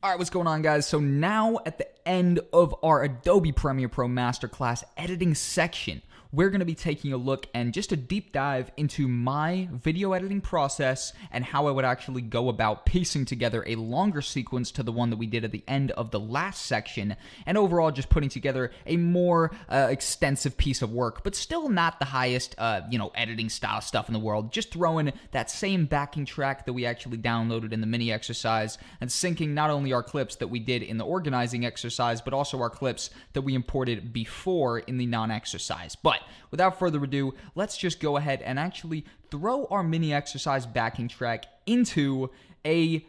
Alright, what's going on, guys? So now at the end of our Adobe Premiere Pro Masterclass editing section, we're going to be taking a look and just a deep dive into my video editing process and how I would actually go about piecing together a longer sequence to the one that we did at the end of the last section, and overall just putting together a more extensive piece of work, but still not the highest, editing style stuff in the world. Just throwing that same backing track that we actually downloaded in the mini exercise and syncing not only our clips that we did in the organizing exercise, but also our clips that we imported before in the non-exercise. But without further ado, let's just go ahead and actually throw our mini exercise backing track into a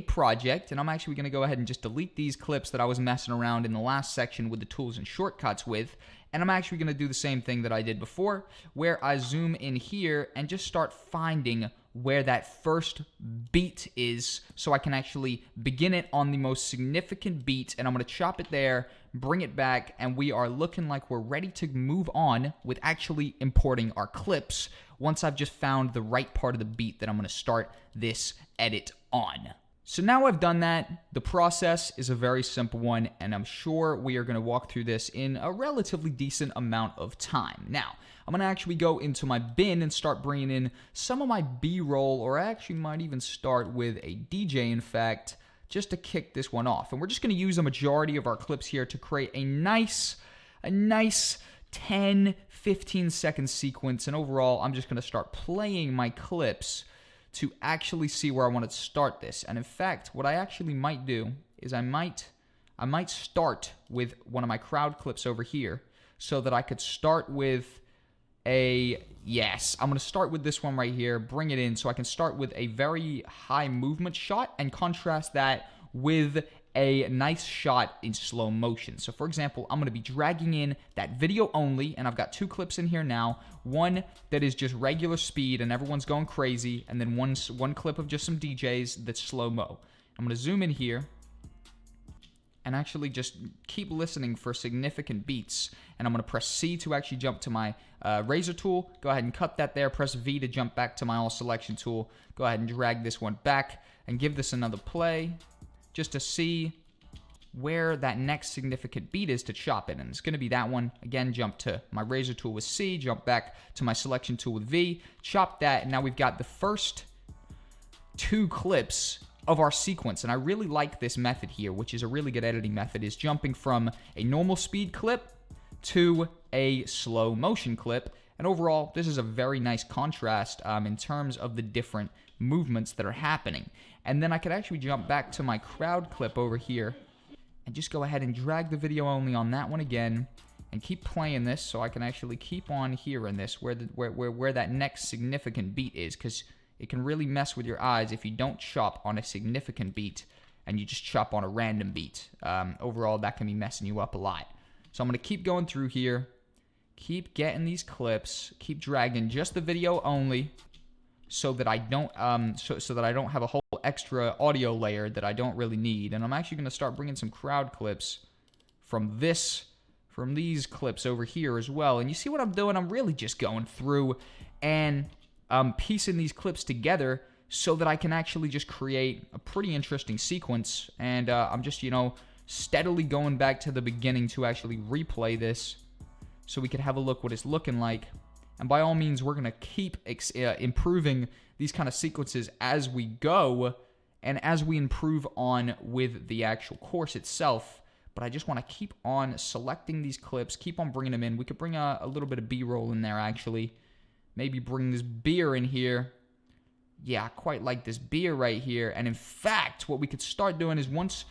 project, and I'm actually going to go ahead and just delete these clips that I was messing around in the last section with the tools and shortcuts with, and I'm actually going to do the same thing that I did before, where I zoom in here and just start finding where that first beat is so I can actually begin it on the most significant beat, and I'm going to chop it there, bring it back, and we are looking like we're ready to move on with actually importing our clips once I've just found the right part of the beat that I'm going to start this edit on. So now I've done that, the process is a very simple one, and I'm sure we are going to walk through this in a relatively decent amount of time. Now, I'm going to actually go into my bin and start bringing in some of my B-roll, or I actually might even start with a DJ, in fact, just to kick this one off. And we're just going to use a majority of our clips here to create a nice 10, 15 second sequence. And overall, I'm just going to start playing my clips to actually see where I want to start this. And in fact, what I actually might do is I might start with one of my crowd clips over here so that I could start with I'm going to start with this one right here, bring it in so I can start with a very high movement shot and contrast that with a nice shot in slow motion. So for example, I'm going to be dragging in that video only, and I've got two clips in here now. One that is just regular speed and everyone's going crazy, and then one clip of just some DJs that's slow-mo. I'm going to zoom in here and actually just keep listening for significant beats. And I'm going to press C to actually jump to my razor tool. Go ahead and cut that there. Press V to jump back to my all selection tool. Go ahead and drag this one back and give this another play just to see where that next significant beat is to chop it. And it's going to be that one. Again, jump to my razor tool with C, jump back to my selection tool with V, chop that, and now we've got the first two clips of our sequence. And I really like this method here, which is a really good editing method, is jumping from a normal speed clip to a slow motion clip. And overall, this is a very nice contrast in terms of the different movements that are happening. And then I could actually jump back to my crowd clip over here and just go ahead and drag the video only on that one again and keep playing this so I can actually keep on hearing this where that next significant beat is, because it can really mess with your eyes if you don't chop on a significant beat and you just chop on a random beat. Overall, that can be messing you up a lot. So I'm going to keep going through here, keep getting these clips, keep dragging just the video only so that I don't so that I don't have a whole extra audio layer that I don't really need. And I'm actually going to start bringing some crowd clips from these clips over here as well. And you see what I'm doing? I'm really just going through and piecing these clips together so that I can actually just create a pretty interesting sequence. And I'm just, steadily going back to the beginning to actually replay this so we could have a look what it's looking like. And by all means, we're going to keep improving these kind of sequences as we go and as we improve on with the actual course itself. But I just want to keep on selecting these clips, keep on bringing them in. We could bring a little bit of B-roll in there, actually. Maybe bring this beer in here. Yeah, I quite like this beer right here. And in fact, what we could start doing is once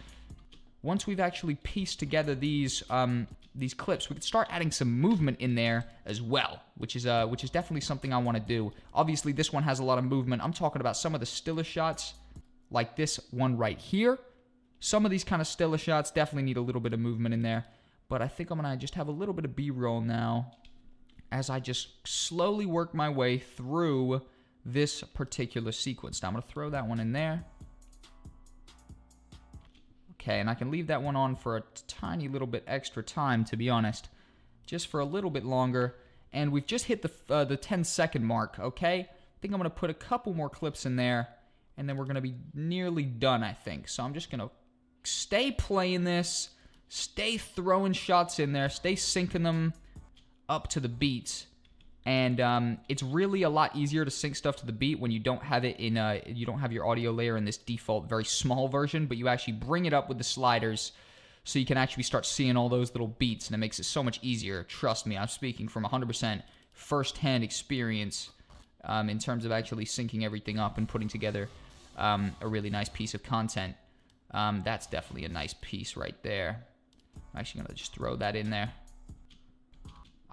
we've actually pieced together these clips, we could start adding some movement in there as well, which is definitely something I want to do. Obviously, this one has a lot of movement. I'm talking about some of the stiller shots, like this one right here. Some of these kind of stiller shots definitely need a little bit of movement in there. But I think I'm going to just have a little bit of B-roll now as I just slowly work my way through this particular sequence. Now I'm going to throw that one in there. Okay, and I can leave that one on for a tiny little bit extra time, to be honest. Just for a little bit longer. And we've just hit the 10-second mark, okay? I think I'm going to put a couple more clips in there, and then we're going to be nearly done, I think. So I'm just going to stay playing this, stay throwing shots in there, stay syncing them up to the beat. And it's really a lot easier to sync stuff to the beat when you don't have it in you don't have your audio layer in this default very small version, but you actually bring it up with the sliders so you can actually start seeing all those little beats, and it makes it so much easier. Trust me, I'm speaking from 100% first-hand experience in terms of actually syncing everything up and putting together a really nice piece of content. That's definitely a nice piece right there. I'm actually going to just throw that in there.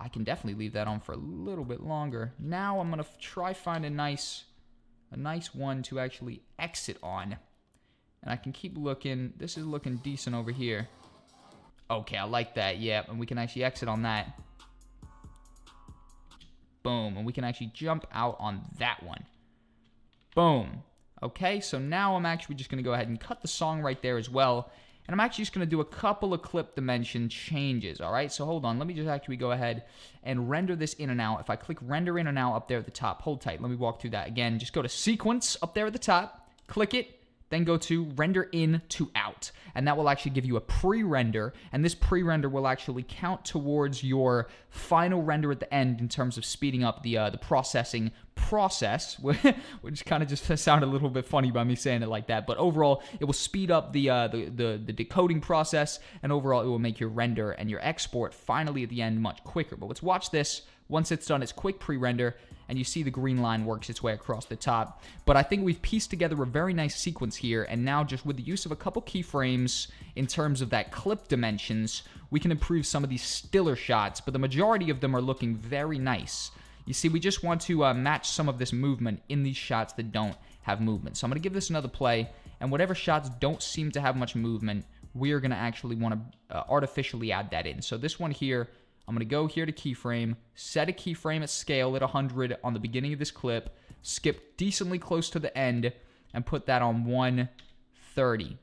I can definitely leave that on for a little bit longer. Now I'm going to try find a nice one to actually exit on. And I can keep looking. This is looking decent over here. Okay, I like that. Yeah, and we can actually exit on that. Boom. And we can actually jump out on that one. Boom. Okay, so now I'm actually just going to go ahead and cut the song right there as well. And I'm actually just going to do a couple of clip dimension changes, all right? So hold on. Let me just actually go ahead and render this in and out. If I click render in and out up there at the top, hold tight. Let me walk through that again. Just go to sequence up there at the top, click it, then go to render in to out. And that will actually give you a pre-render, and this pre-render will actually count towards your final render at the end in terms of speeding up the processing process, which kind of just sounded a little bit funny by me saying it like that. But overall, it will speed up the decoding process, and overall, it will make your render and your export finally at the end much quicker. But let's watch this. Once it's done its quick pre-render, and you see the green line works its way across the top. But I think we've pieced together a very nice sequence here, and now just with the use of a couple keyframes in terms of that clip dimensions, we can improve some of these stiller shots, but the majority of them are looking very nice. You see, we just want to match some of this movement in these shots that don't have movement. So I'm going to give this another play, and whatever shots don't seem to have much movement, we are going to actually want to artificially add that in. So this one here, I'm going to go here to keyframe, set a keyframe at scale at 100 on the beginning of this clip, skip decently close to the end, and put that on 130.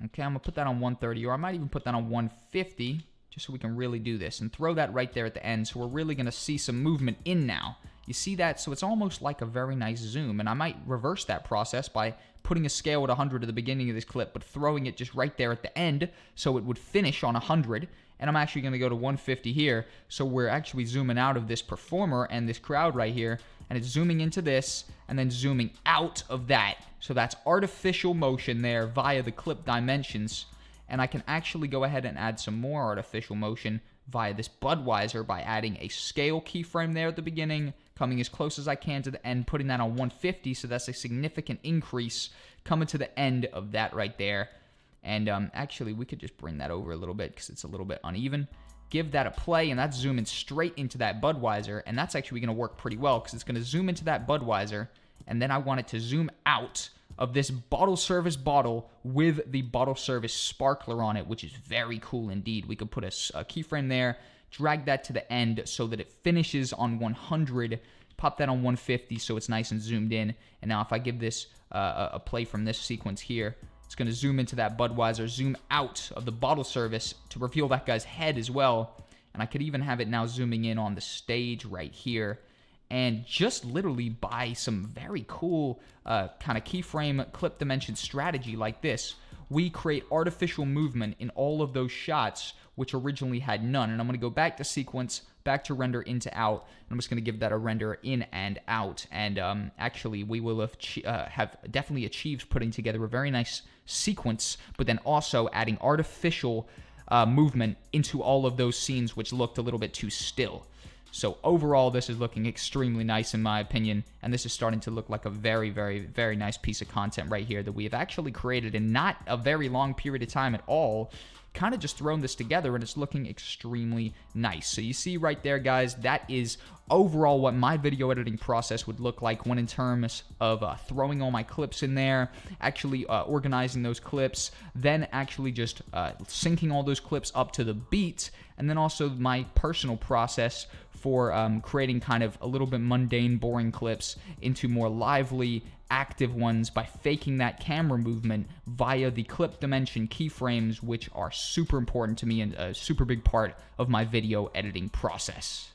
Okay, I'm going to put that on 130, or I might even put that on 150, just so we can really do this, and throw that right there at the end, so we're really going to see some movement in now. You see that? So it's almost like a very nice zoom, and I might reverse that process by putting a scale at 100 at the beginning of this clip, but throwing it just right there at the end, so it would finish on 100, and I'm actually going to go to 150 here, so we're actually zooming out of this performer and this crowd right here, and it's zooming into this, and then zooming out of that. So that's artificial motion there via the clip dimensions, and I can actually go ahead and add some more artificial motion via this Budweiser by adding a scale keyframe there at the beginning, coming as close as I can to the end, putting that on 150, so that's a significant increase coming to the end of that right there. And actually, we could just bring that over a little bit because it's a little bit uneven. Give that a play, and that's zooming straight into that Budweiser, and that's actually going to work pretty well because it's going to zoom into that Budweiser, and then I want it to zoom out of this bottle service bottle with the bottle service sparkler on it, which is very cool indeed. We could put a keyframe there, drag that to the end so that it finishes on 100, pop that on 150 so it's nice and zoomed in, and now if I give this a play from this sequence here, it's going to zoom into that Budweiser, zoom out of the bottle service to reveal that guy's head as well. And I could even have it now zooming in on the stage right here. And just literally by some very cool kind of keyframe clip dimension strategy like this, we create artificial movement in all of those shots which originally had none. And I'm going to go back to sequence, back to render into out. And I'm just going to give that a render in and out. And actually, we will have definitely achieved putting together a very nice sequence, but then also adding artificial movement into all of those scenes which looked a little bit too still. So overall, this is looking extremely nice in my opinion, and this is starting to look like a very, very, very nice piece of content right here that we have actually created in not a very long period of time at all. Kind of just thrown this together, and it's looking extremely nice. So you see right there, guys, that is overall what my video editing process would look like when in terms of throwing all my clips in there, actually organizing those clips, then actually just syncing all those clips up to the beat, and then also my personal process for creating kind of a little bit mundane, boring clips into more lively, active ones by faking that camera movement via the clip dimension keyframes, which are super important to me and a super big part of my video editing process.